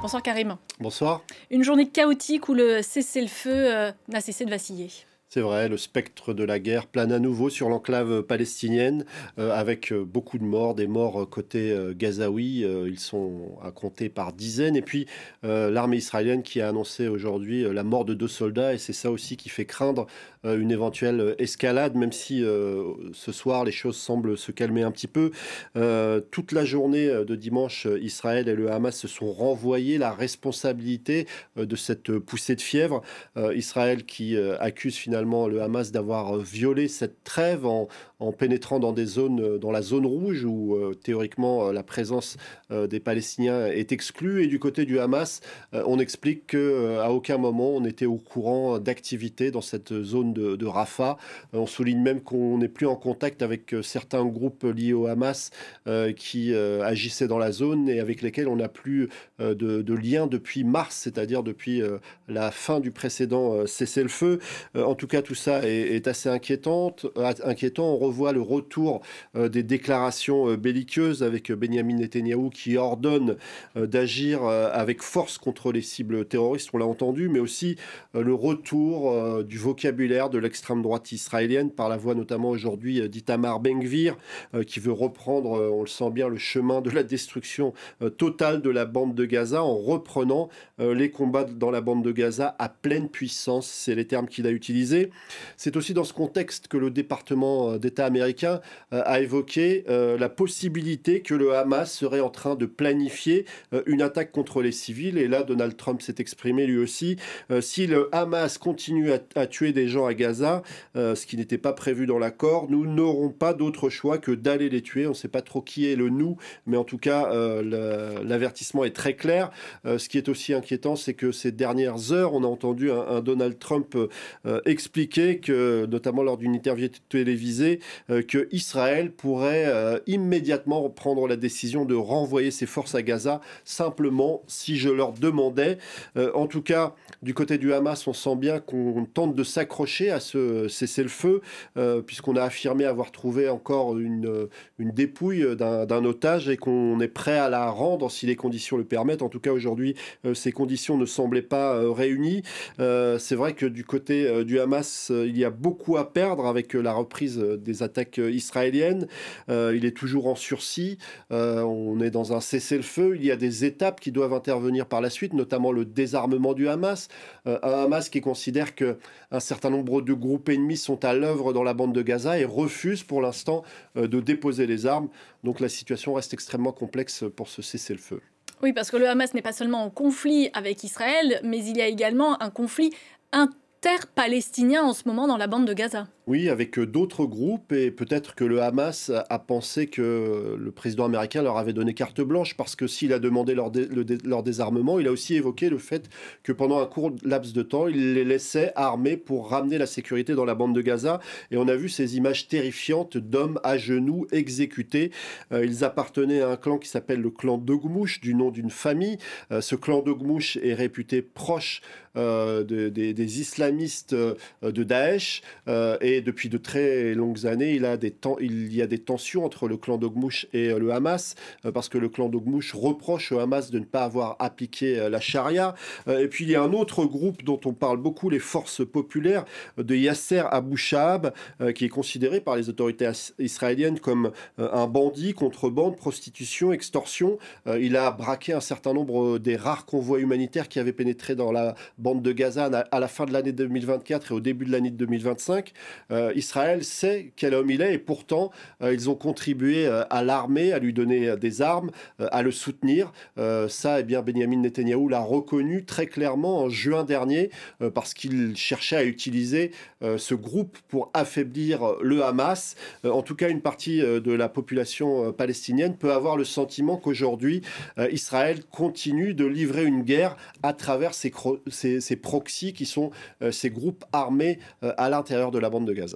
Bonsoir Karim. Bonsoir. Une journée chaotique où le cessez-le-feu n'a cessé de vaciller. C'est vrai, le spectre de la guerre plane à nouveau sur l'enclave palestinienne, avec beaucoup de morts, des morts côté gazaoui, ils sont à compter par dizaines. Et puis l'armée israélienne qui a annoncé aujourd'hui la mort de 2 soldats, et c'est ça aussi qui fait craindre une éventuelle escalade, même si ce soir les choses semblent se calmer un petit peu. Toute la journée de dimanche, Israël et le Hamas se sont renvoyés la responsabilité de cette poussée de fièvre. Israël qui accuse finalement le Hamas d'avoir violé cette trêve en pénétrant dans des zones, dans la zone rouge où théoriquement la présence des Palestiniens est exclue. Et du côté du Hamas, on explique qu'à aucun moment on était au courant d'activités dans cette zone de Rafah. On souligne même qu'on n'est plus en contact avec certains groupes liés au Hamas qui agissaient dans la zone et avec lesquels on n'a plus de lien depuis mars, c'est-à-dire depuis la fin du précédent cessez-le-feu. En tout cas, tout ça est assez inquiétant. On revoit le retour des déclarations belliqueuses avec Benyamin Netanyahou qui ordonne d'agir avec force contre les cibles terroristes, on l'a entendu, mais aussi le retour du vocabulaire de l'extrême droite israélienne par la voix notamment aujourd'hui d'Itamar Ben-Gvir qui veut reprendre, on le sent bien, le chemin de la destruction totale de la bande de Gaza en reprenant les combats dans la bande de Gaza à pleine puissance. C'est les termes qu'il a utilisés. C'est aussi dans ce contexte que le département d'État américain a évoqué la possibilité que le Hamas serait en train de planifier une attaque contre les civils. Et là, Donald Trump s'est exprimé lui aussi. Si le Hamas continue à tuer des gens à Gaza, ce qui n'était pas prévu dans l'accord, nous n'aurons pas d'autre choix que d'aller les tuer. On ne sait pas trop qui est le nous, mais en tout cas, l'avertissement est très clair. Ce qui est aussi inquiétant, c'est que ces dernières heures, on a entendu un Donald Trump expliquer que, notamment lors d'une interview télévisée, que Israël pourrait immédiatement prendre la décision de renvoyer ses forces à Gaza, simplement si je leur demandais. En tout cas, du côté du Hamas, on sent bien qu'on tente de s'accrocher à ce cessez-le-feu, puisqu'on a affirmé avoir trouvé encore une dépouille d'un otage et qu'on est prêt à la rendre si les conditions le permettent. En tout cas, aujourd'hui, ces conditions ne semblaient pas réunies. C'est vrai que du côté du Hamas, il y a beaucoup à perdre avec la reprise des attaques israéliennes. Il est toujours en sursis. On est dans un cessez-le-feu. Il y a des étapes qui doivent intervenir par la suite, notamment le désarmement du Hamas. Un Hamas qui considère qu'un certain nombre de groupes ennemis sont à l'œuvre dans la bande de Gaza et refuse pour l'instant de déposer les armes. Donc la situation reste extrêmement complexe pour ce cessez-le-feu. Oui, parce que le Hamas n'est pas seulement en conflit avec Israël, mais il y a également un conflit interpalestinien en ce moment dans la bande de Gaza. Oui, avec d'autres groupes, et peut-être que le Hamas a pensé que le président américain leur avait donné carte blanche, parce que s'il a demandé leur désarmement, il a aussi évoqué le fait que pendant un court laps de temps, il les laissait armés pour ramener la sécurité dans la bande de Gaza. Et on a vu ces images terrifiantes d'hommes à genoux exécutés. Ils appartenaient à un clan qui s'appelle le clan Dogmouche, du nom d'une famille. Ce clan Dogmouche est réputé proche des islamistes de Daesh, et depuis de très longues années, il y a des tensions entre le clan Dogmouche et le Hamas, parce que le clan Dogmouche reproche au Hamas de ne pas avoir appliqué la charia. Et puis il y a un autre groupe dont on parle beaucoup, les forces populaires de Yasser Abou Shahab, qui est considéré par les autorités israéliennes comme un bandit, contrebande, prostitution, extorsion. Il a braqué un certain nombre des rares convois humanitaires qui avaient pénétré dans la bande de Gaza à la fin de l'année 2024 et au début de l'année 2025. Israël sait quel homme il est et pourtant ils ont contribué à l'armée, à lui donner des armes, à le soutenir. Ça, eh bien, Benyamin Netanyahou l'a reconnu très clairement en juin dernier parce qu'il cherchait à utiliser ce groupe pour affaiblir le Hamas. En tout cas, une partie de la population palestinienne peut avoir le sentiment qu'aujourd'hui, Israël continue de livrer une guerre à travers ces proxys qui sont ces groupes armés à l'intérieur de la bande de Gaza.